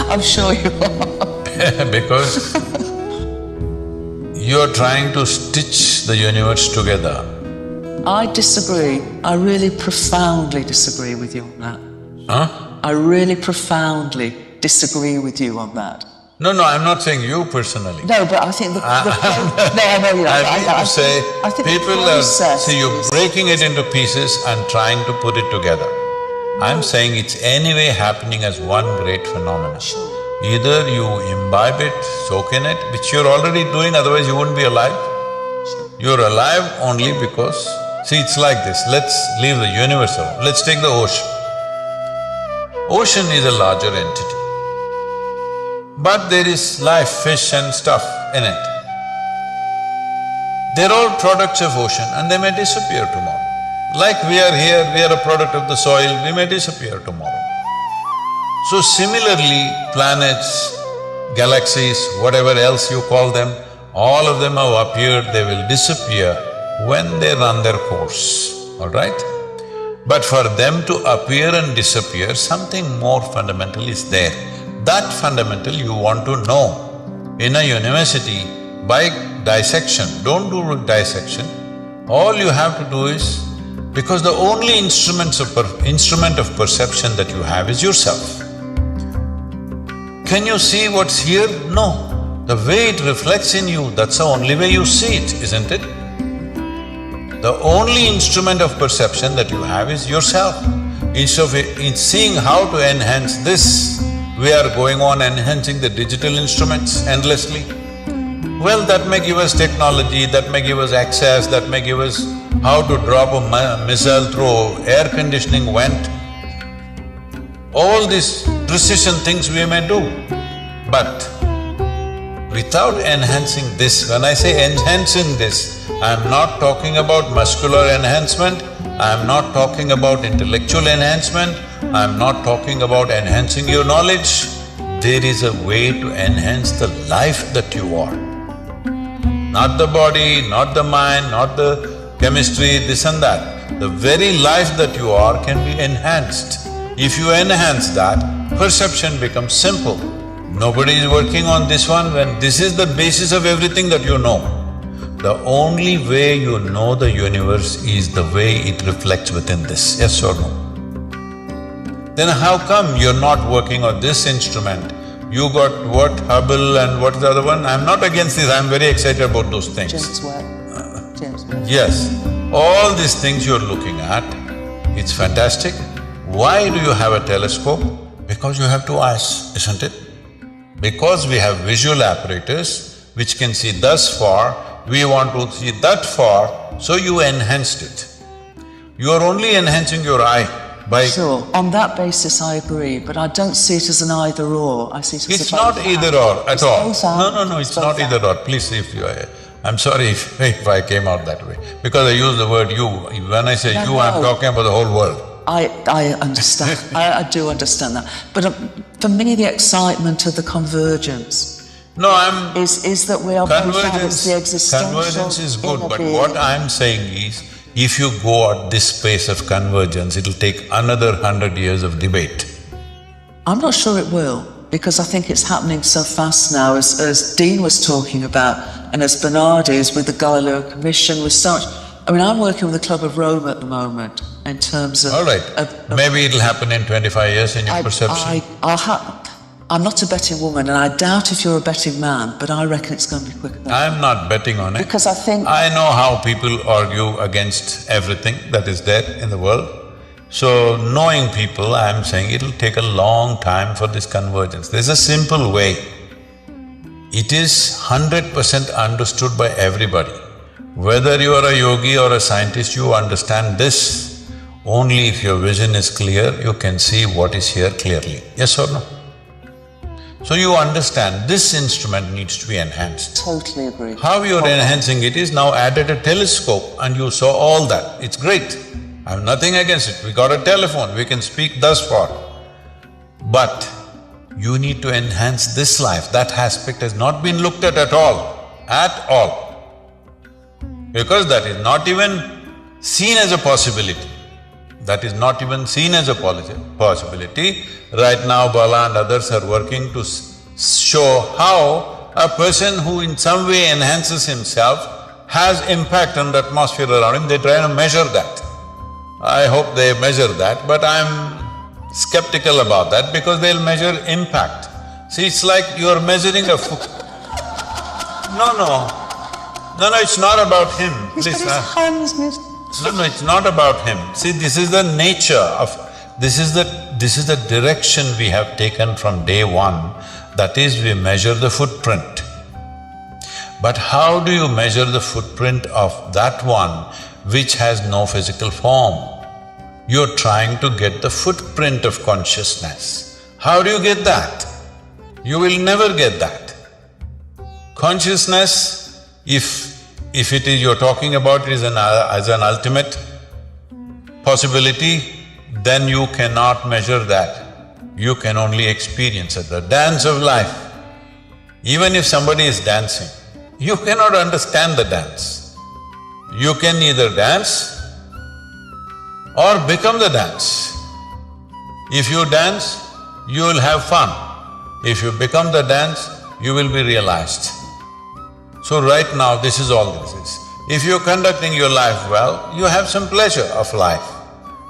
I'm sure you are. Because you're trying to stitch the universe together. I disagree. I really profoundly disagree with you on that. Huh? I really profoundly disagree with you on that. No, I'm not saying you personally. No, but I think I mean to say, people are… See, you're breaking it into pieces and trying to put it together. I'm saying it's anyway happening as one great phenomenon. Sure. Either you imbibe it, soak in it, which you're already doing, otherwise you wouldn't be alive. Sure. You're alive only because… See, it's like this, let's leave the universe alone. Let's take the ocean. Ocean is a larger entity. But there is life, fish and stuff in it. They're all products of ocean and they may disappear tomorrow. Like we are here, we are a product of the soil, we may disappear tomorrow. So similarly, planets, galaxies, whatever else you call them, all of them have appeared, they will disappear when they run their course, all right? But for them to appear and disappear, something more fundamental is there. That fundamental you want to know. In a university, by dissection, don't do dissection. All you have to do is… because the only instrument of perception that you have is yourself. Can you see what's here? No. The way it reflects in you, that's the only way you see it, isn't it? The only instrument of perception that you have is yourself. Instead of seeing how to enhance this, we are going on enhancing the digital instruments endlessly. Well, that may give us technology, that may give us access, that may give us how to drop a missile through air conditioning vent. All these precision things we may do, but without enhancing this, when I say enhancing this, I'm not talking about muscular enhancement, I'm not talking about intellectual enhancement, I'm not talking about enhancing your knowledge. There is a way to enhance the life that you are. Not the body, not the mind, not the chemistry, this and that. The very life that you are can be enhanced. If you enhance that, perception becomes simple. Nobody is working on this one when this is the basis of everything that you know. The only way you know the universe is the way it reflects within this, yes or no? Then how come you're not working on this instrument? You got what, Hubble and what is the other one? I'm not against this, I'm very excited about those things. James Webb. James Webb. Yes, all these things you're looking at, it's fantastic. Why do you have a telescope? Because you have two eyes, isn't it? Because we have visual apparatus which can see thus far, we want to see that far, so you enhanced it. You are only enhancing your eye by… Sure, on that basis I agree, but I don't see it as an either-or, I see it as It's not either-or at all. No, it's not both either-or. Please, if you… I'm sorry if I came out that way, because I use the word you. When I say you, I'm talking about the whole world. I understand, I do understand that. But for me, the excitement of the convergence… No, I'm… is that we are both the existential… Convergence is good, but what I'm saying is, if you go at this pace of convergence, it'll take another 100 years of debate. I'm not sure it will, because I think it's happening so fast now, as Dean was talking about, and as Bernard is with the Galileo Commission, with such… I mean, I'm working with the Club of Rome at the moment, in terms of… All right, maybe it'll happen in 25 years in your perception. I'm not a betting woman, and I doubt if you're a betting man, but I reckon it's going to be quicker than that. I'm not betting on it. Because I think… I know how people argue against everything that is there in the world. So, knowing people, I'm saying it'll take a long time for this convergence. There's a simple way. It is 100% understood by everybody. Whether you are a yogi or a scientist, you understand this. Only if your vision is clear, you can see what is here clearly. Yes or no? So you understand this instrument needs to be enhanced. Totally agree. How you're enhancing it is now added a telescope and you saw all that. It's great. I have nothing against it. We got a telephone, we can speak thus far. But you need to enhance this life. That aspect has not been looked at all. Because that is not even seen as a possibility. That is not even seen as a possibility. Right now, Bala and others are working to show how a person who in some way enhances himself has impact on the atmosphere around him. They try to measure that. I hope they measure that, but I'm skeptical about that because they'll measure impact. See, it's like you're measuring a No, it's not about him. He's got Please, his hands, miss. No, it's not about him. See, this is the nature of… this is the direction we have taken from day one. That is, we measure the footprint. But how do you measure the footprint of that one which has no physical form? You're trying to get the footprint of consciousness. How do you get that? You will never get that. Consciousness, if it is… you're talking about it as an ultimate possibility, then you cannot measure that. You can only experience it. The dance of life, even if somebody is dancing, you cannot understand the dance. You can either dance or become the dance. If you dance, you will have fun. If you become the dance, you will be realized. So right now, this is all this is. If you're conducting your life well, you have some pleasure of life,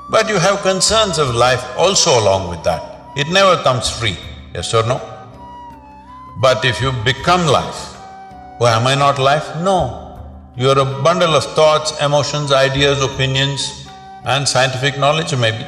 but you have concerns of life also along with that. It never comes free, yes or no? But if you become life, oh, am I not life? No. You're a bundle of thoughts, emotions, ideas, opinions and scientific knowledge maybe.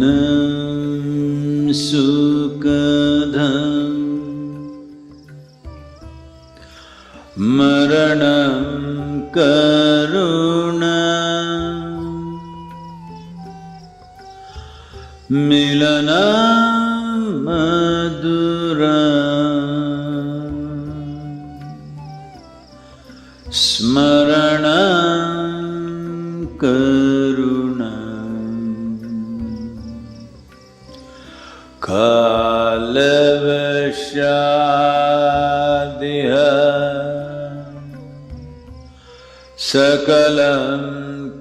Jananam sukadham maranam karunam milanam maduram smaranam karunam kalavashadiha sakalam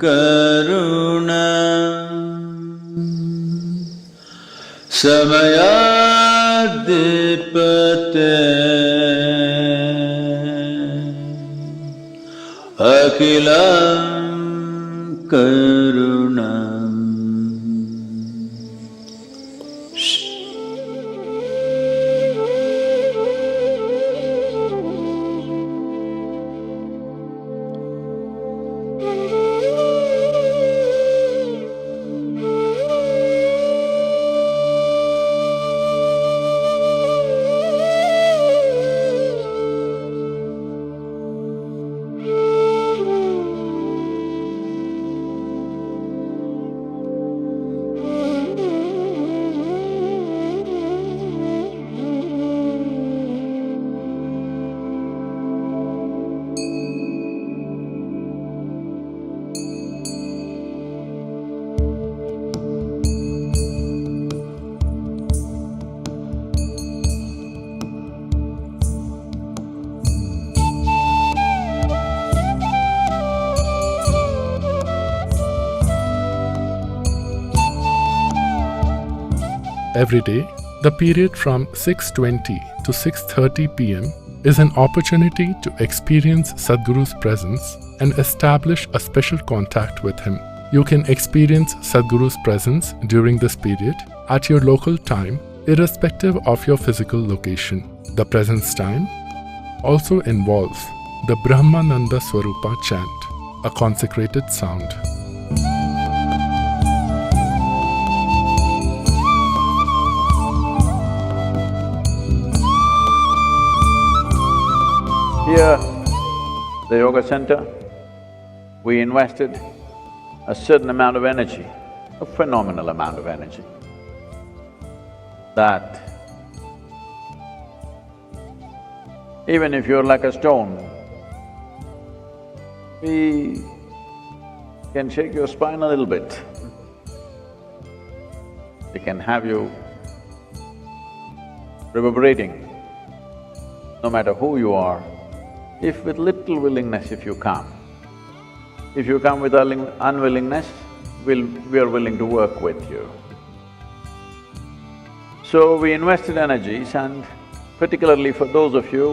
karunam samayadipate akilam karunam. Every day, the period from 6:20 to 6:30 p.m. is an opportunity to experience Sadhguru's presence and establish a special contact with him. You can experience Sadhguru's presence during this period at your local time, irrespective of your physical location. The presence time also involves the Brahmananda Swarupa chant, a consecrated sound. Here, the Yoga Center, we invested a certain amount of energy, a phenomenal amount of energy, that even if you're like a stone, we can shake your spine a little bit. We can have you reverberating, no matter who you are. If with little willingness if you come. If you come with unwillingness, we are willing to work with you. So we invested energies, and particularly for those of you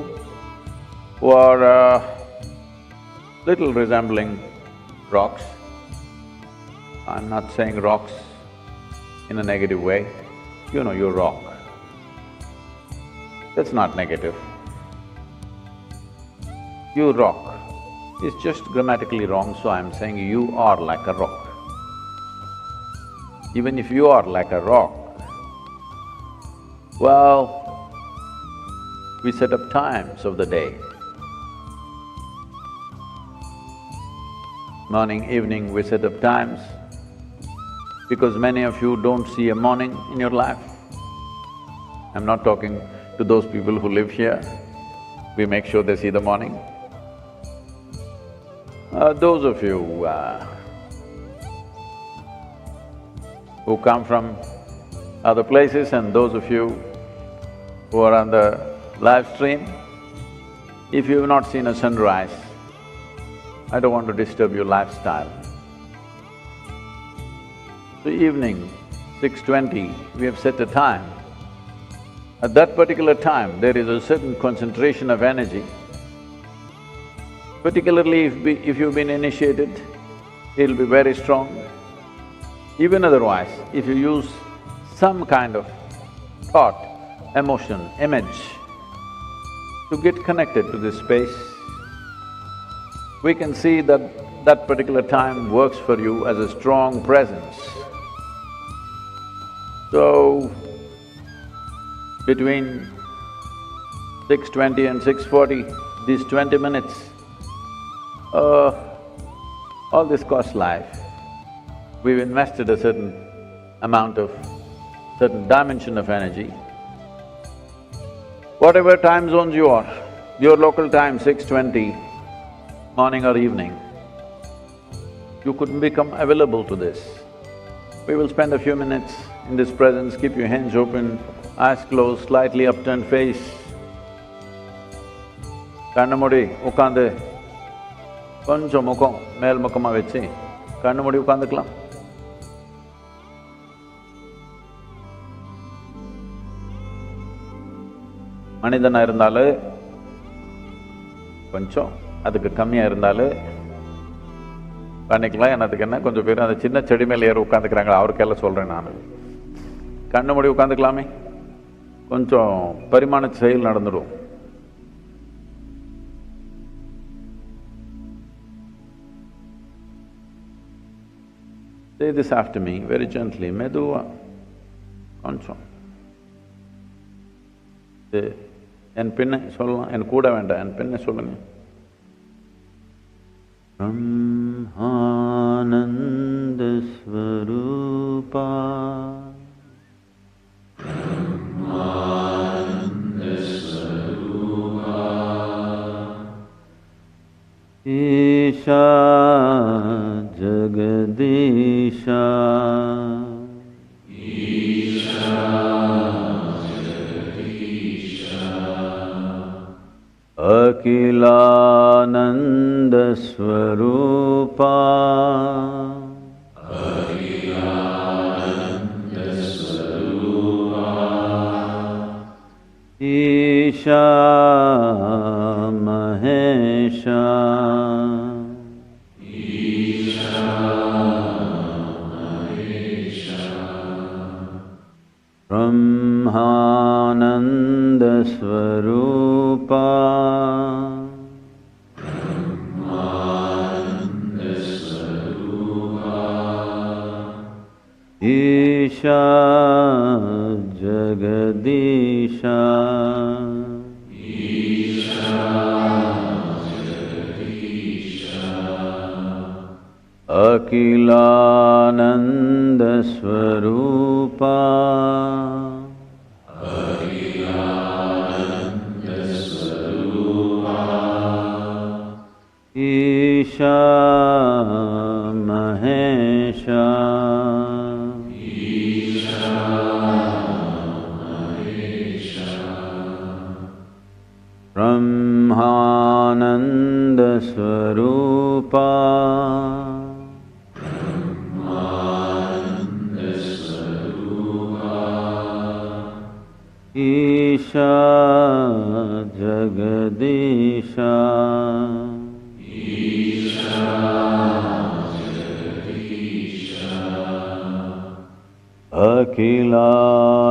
who are little resembling rocks, I'm not saying rocks in a negative way, you know you're rock. That's not negative. You rock. It's just grammatically wrong, so I'm saying you are like a rock. Even if you are like a rock, well, we set up times of the day. Morning, evening, we set up times because many of you don't see a morning in your life. I'm not talking to those people who live here, we make sure they see the morning. Those of you who come from other places and those of you who are on the live stream, if you have not seen a sunrise, I don't want to disturb your lifestyle. So evening, 6:20, we have set a time. At that particular time, there is a certain concentration of energy. Particularly if you've been initiated, it'll be very strong. Even otherwise, if you use some kind of thought, emotion, image to get connected to this space, we can see that that particular time works for you as a strong presence. So, between 6:20 and 6:40, these 20 minutes, all this costs life. We've invested a certain amount of, certain dimension of energy. Whatever time zones you are, your local time, 6:20, morning or evening, you could become available to this. We will spend a few minutes in this presence, keep your hands open, eyes closed, slightly upturned face. Kannu moodi ukkaandu konjam mukkam mel mukkama vechi kannu moodi ukkaandukalam. மனிதனா இருந்தாலும் கொஞ்சம் அதுக்கு கம்மியா இருந்தாலும் பண்ணிக்கலாம். என்னதுக்கு என்ன, கொஞ்சம் பேர் அந்த சின்ன செடி மேலே ஏற உட்காந்துக்கிறாங்க, அவருக்கெல்லாம் சொல்றேன் நான். கண்ணு மூடி உட்காந்துக்கலாமே, கொஞ்சம் பரிமாண செயல் நடந்துடும். Say this after me very gently, மெதுவா கொஞ்சம். என் பின்ன சொல்லலாம், என் கூட வேண்டாம், என் பின்ன சொல்லுங்க. ब्रह्मानंद स्वरूपा ईशा जगदीशा अखिलानंद स्वरूपा Isha Mahesha Brahmananda Swarupa Isha Jagadisha Akilananda Swarupa Isha Mahesha Brahmananda Swarupa Isha Jagadisha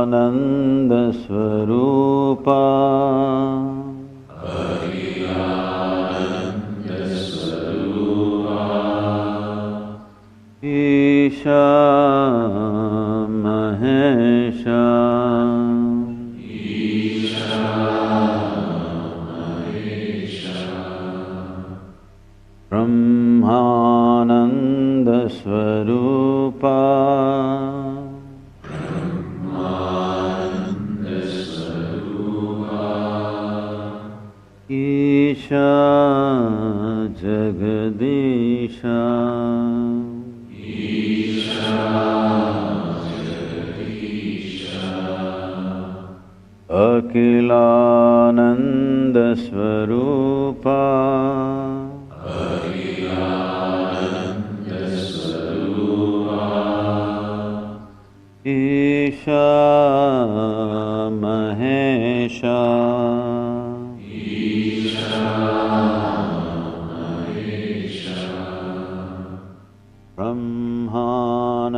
Akilananda Swarupa Isha Mahesha Brahmananda Swarupa Isha Jagadisha Akilananda Swarupa Isha Mahesha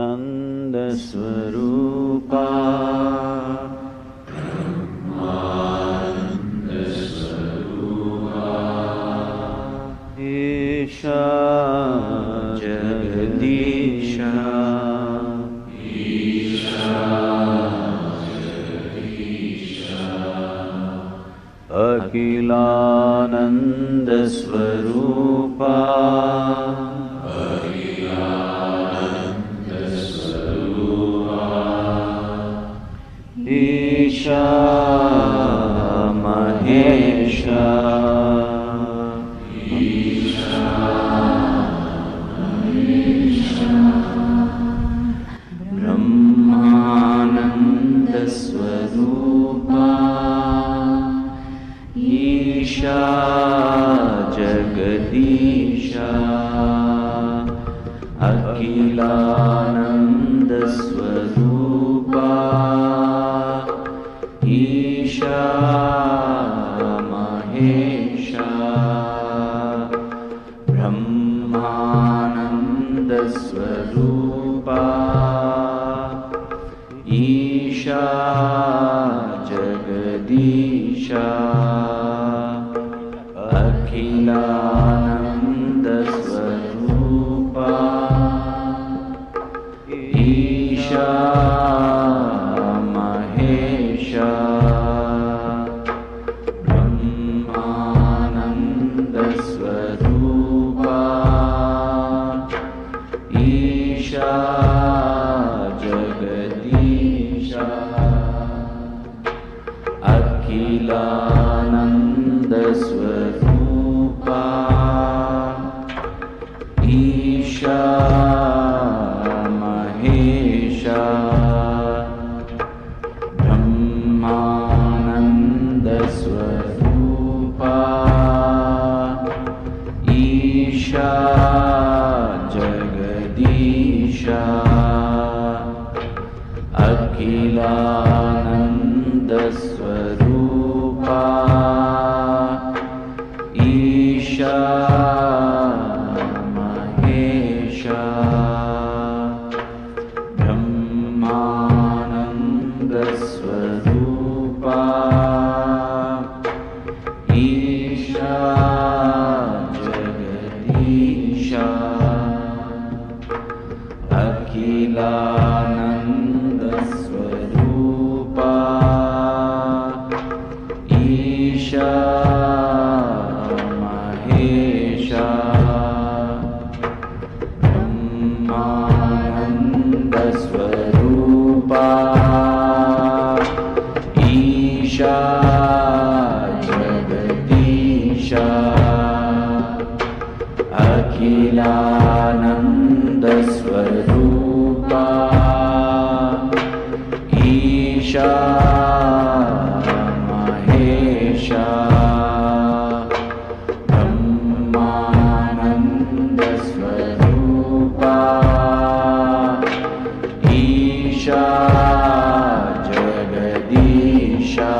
Brahmananda Swarupa Isha Jagadisha Akilananda Swarupa Isha Mahesha Brahmananda Swarupa Isha Jagadisha Akilananda Swarupa Isha Mahesha Brahmananda Swarupa Isha Jagadisha Akhilananda Swarupa Isha Mahesha Brahmananda Swarupa Isha Jagadisha Akhilananda Swarupa Isha Mahesha Brahmananda Swarupa Isha Jagadisha Akhilananda Swarupa Akhilanandasvarupa Isha Mahesha Brahmanandasvarupa Isha Jagadisha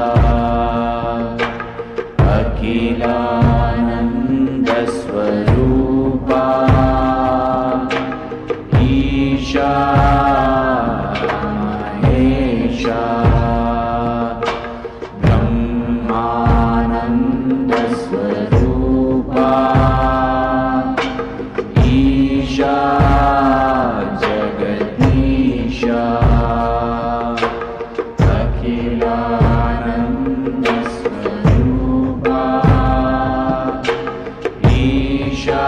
Akhilanandasvarupa Isha Mahesha Brahmanandasvarupa Isha Jagadisha Akhilanandasvarupa Isha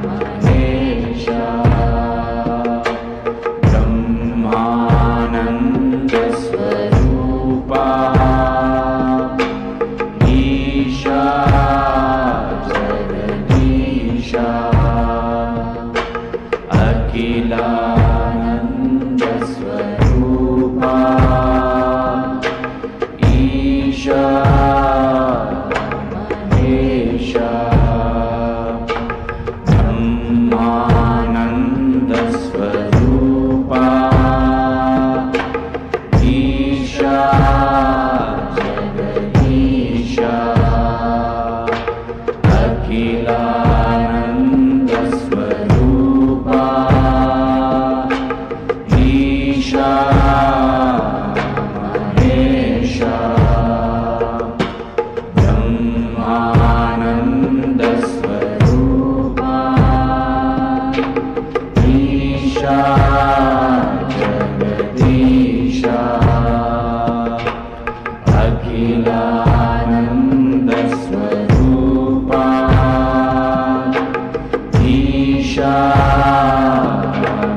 Mahesha Brahmanandasvarupa Isha Jagadisha Akhilanandasvarupa Isha Mahesha Brahmanandasvarupa Isha Jagadisha Akhilanandasvarupa Isha Mahesha Brahmanandasvarupa Isha Jagadisha Akhilanandasvarupa Isha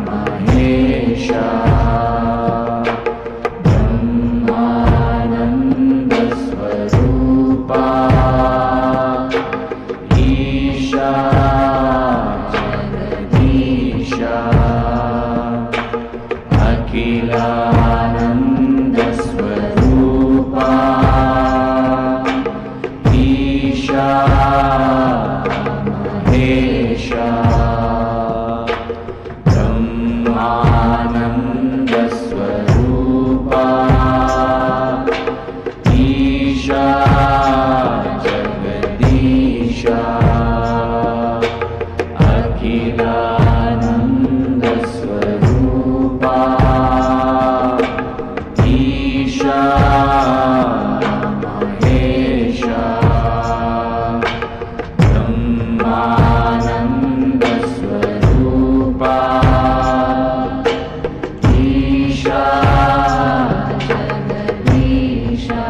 Mahesha Brahmanandasvarupa Isha Jagadisha Akhilanandasvarupa Isha Mahesha Brahmanandasvarupa Isha Jagadisha Akhilanandasvarupa Isha Mahesha Brahmanandasvarupa Isha Jagadisha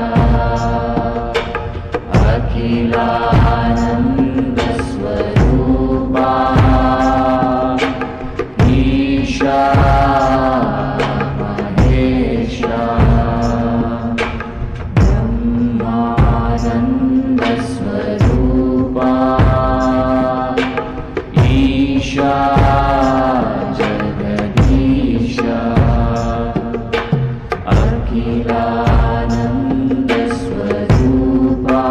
Akhilanandasvarupa Isha Mahesha Brahmanandasvarupa Isha Jagadisha Akhilanandasvarupa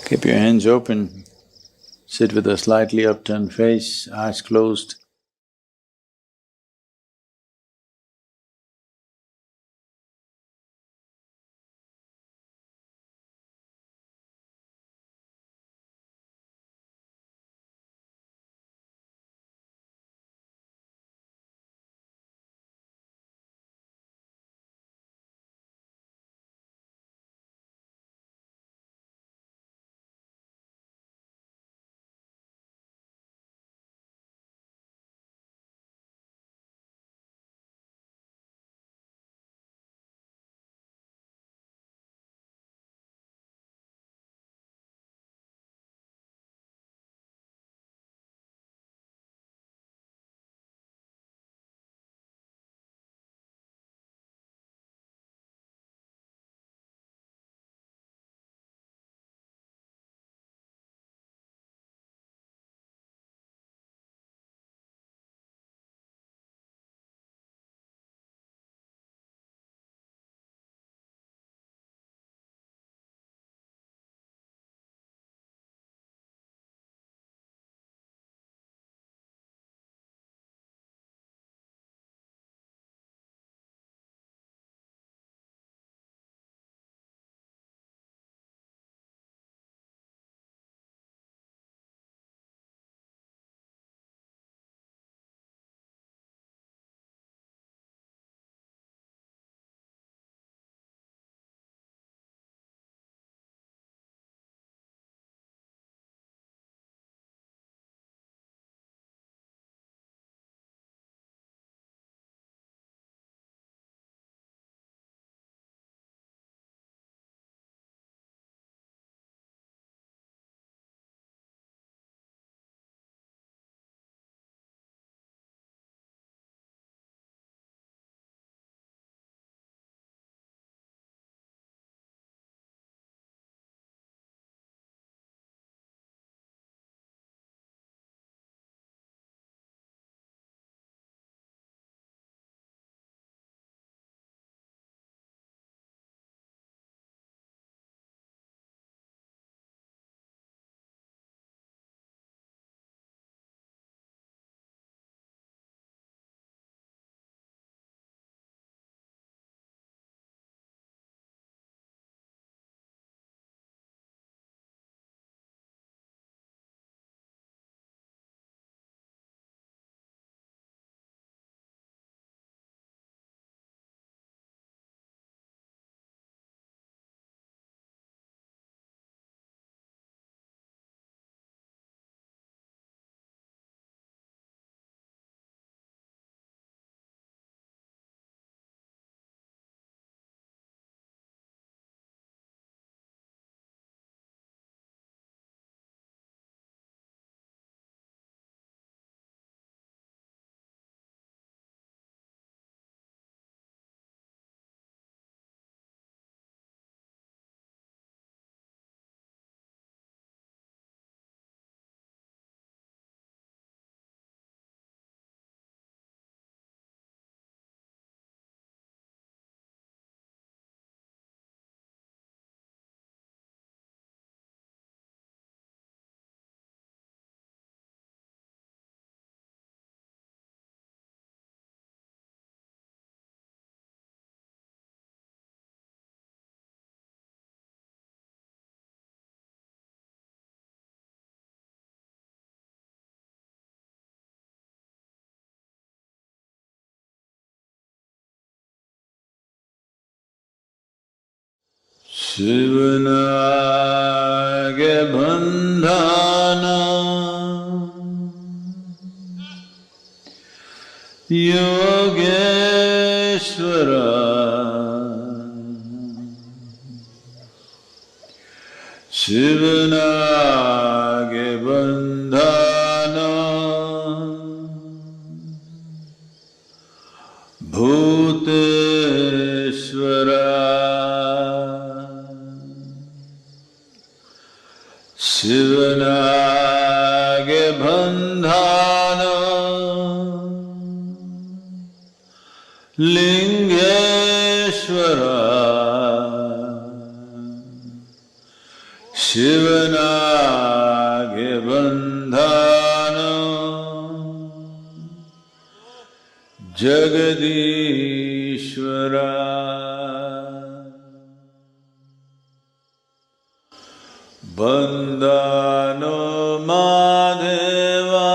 Keep your hands open, sit with a slightly upturned face, eyes closed. Sivanage bandhana Yogeshwara Sivanage bandhana Bhuteshwara Sivanage bandhana Lingeshwara Sivanage bandhana Jagadishwara Bandhano Madheva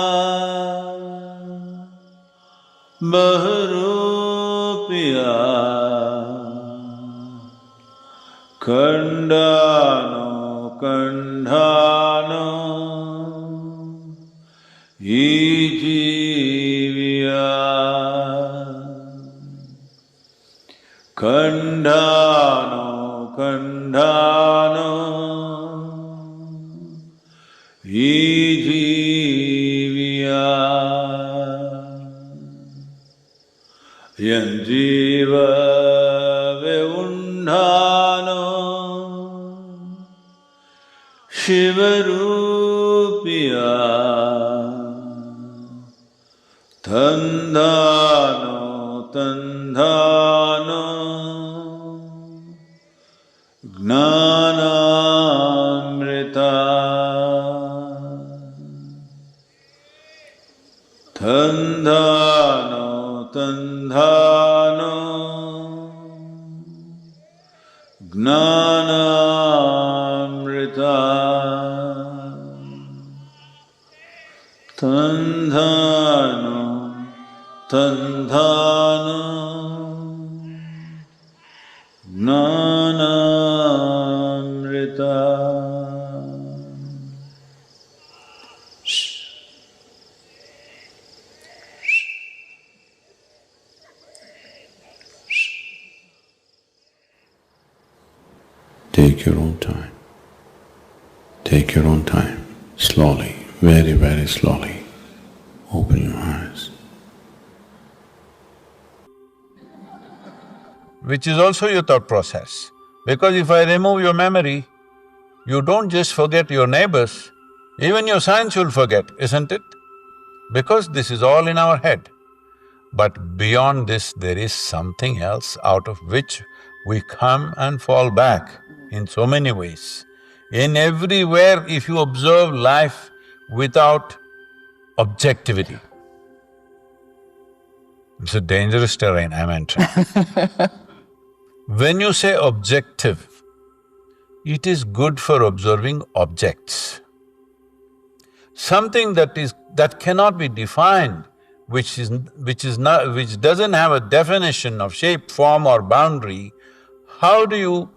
Baharupiya Kandano Kandhano Ijiviya Kandhano Kandhano Ijiviya Yanjiva Veundhano Shivarupiya Tandhano Tandhano Gnanamrita Tandhano Tandhano Gnanamrita Tandhano Tandhano Gnanamrita. Take your own time. Take your own time. Slowly, very, very slowly. Open your eyes. Which is also your thought process. Because if I remove your memory, you don't just forget your neighbors, even your science you'll forget, isn't it? Because this is all in our head. But beyond this, there is something else out of which we come and fall back in so many ways. In everywhere, if you observe life without objectivity, it's a dangerous terrain I'm entering. When you say objective, it is good for observing objects. Something that cannot be defined, which doesn't have a definition of shape, form or boundary, how do you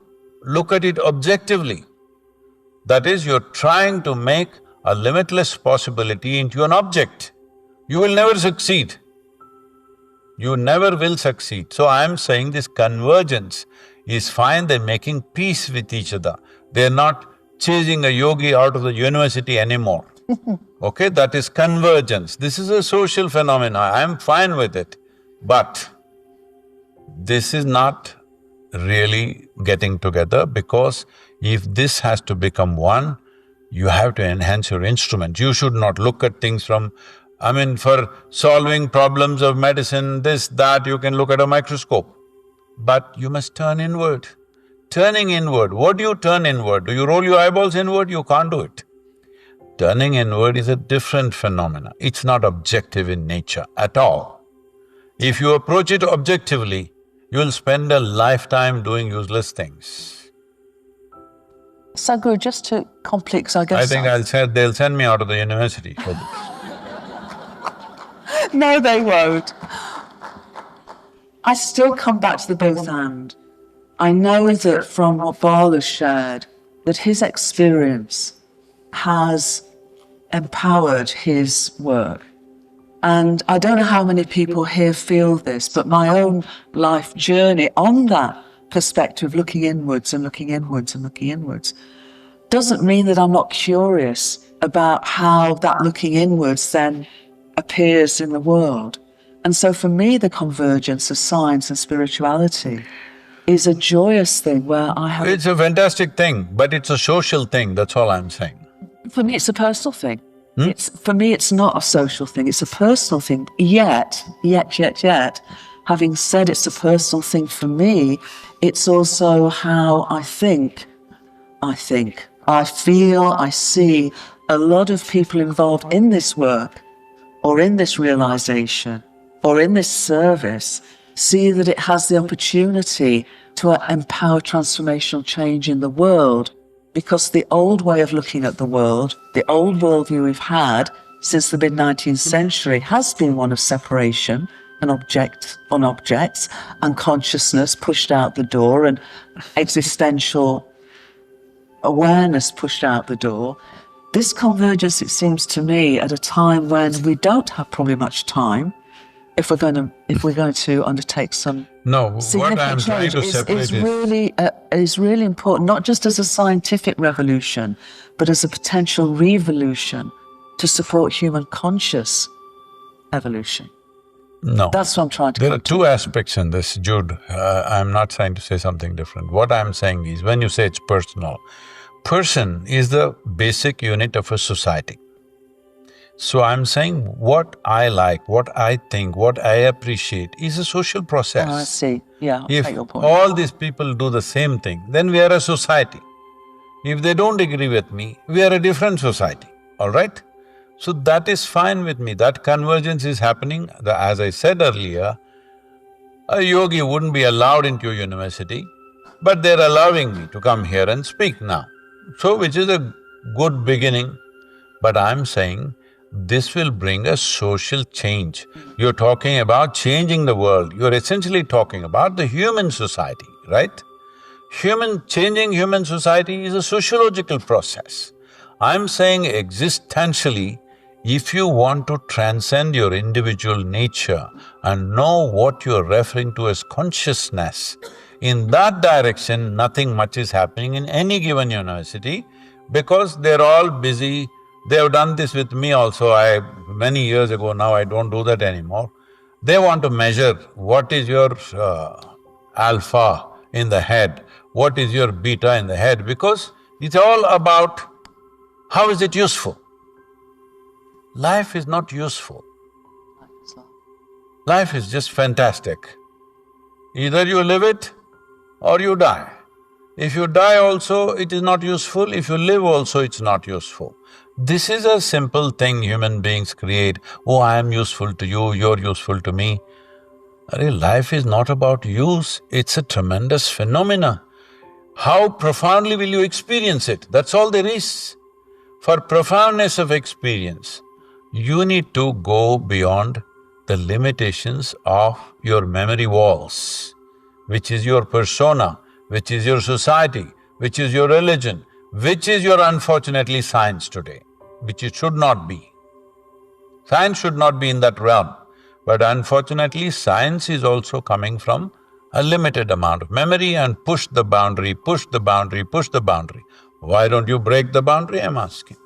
look at it objectively? That is, you're trying to make a limitless possibility into an object. You will never succeed. You never will succeed. So I'm saying this convergence is fine, they're making peace with each other. They're not chasing a yogi out of the university anymore. Okay, that is convergence. This is a social phenomenon, I'm fine with it. But this is not really getting together, because if this has to become one, you have to enhance your instrument. You should not look at things from… for solving problems of medicine, this, that, you can look at a microscope. But you must turn inward. Turning inward, what do you turn inward? Do you roll your eyeballs inward? You can't do it. Turning inward is a different phenomena. It's not objective in nature at all. If you approach it objectively, you'll spend a lifetime doing useless things. Sadhguru, just to complete, because I guess… I think they'll send me out of the university for this. No, they won't. I still come back to the both and. I know that from what Bala shared, that his experience has empowered his work. And I don't know how many people here feel this, but my own life journey on that perspective, looking inwards and looking inwards and looking inwards, doesn't mean that I'm not curious about how that looking inwards then appears in the world. And so for me, the convergence of science and spirituality is a joyous thing where I have… It's a fantastic thing, but it's a social thing, that's all I'm saying. For me, it's a personal thing. For me, it's not a social thing, it's a personal thing. Yet, having said it's a personal thing for me, it's also how I think, I feel, I see a lot of people involved in this work, or in this realization, or in this service, see that it has the opportunity to empower transformational change in the world, because the old way of looking at the world, the old worldview we've had since the mid-19th century, has been one of separation and objects and consciousness pushed out the door and existential awareness pushed out the door. This convergence, it seems to me, at a time when we don't have probably much time, if we're going to undertake some… No, what I'm trying to separate is really important, not just as a scientific revolution, but as a potential revolution to support human conscious evolution. No. That's what I'm trying to… There are two aspects in this, Jude. I'm not trying to say something different. What I'm saying is, when you say it's personal, person is the basic unit of a society. So I'm saying what I like, what I think, what I appreciate is a social process. I see, yeah, I take your point. If all these people do the same thing, then we are a society. If they don't agree with me, we are a different society, all right? So that is fine with me, that convergence is happening. As I said earlier, a yogi wouldn't be allowed into a university, but they're allowing me to come here and speak now. So which is a good beginning, but I'm saying this will bring a social change. You're talking about changing the world, you're essentially talking about the human society, right? Changing human society is a sociological process. I'm saying existentially, if you want to transcend your individual nature and know what you're referring to as consciousness, in that direction, nothing much is happening in any given university because they're all busy. They have done this with me also, many years ago, now I don't do that anymore. They want to measure what is your alpha in the head, what is your beta in the head, because it's all about how is it useful. Life is not useful. Life is just fantastic. Either you live it or you die. If you die also, it is not useful, if you live also, it's not useful. This is a simple thing human beings create. Oh, I am useful to you, you're useful to me. Life is not about use, it's a tremendous phenomena. How profoundly will you experience it? That's all there is. For profoundness of experience, you need to go beyond the limitations of your memory walls, which is your persona, which is your society, which is your religion, which is your unfortunately science today, which it should not be. Science should not be in that realm, but unfortunately science is also coming from a limited amount of memory and push the boundary, push the boundary, push the boundary. Why don't you break the boundary, I'm asking?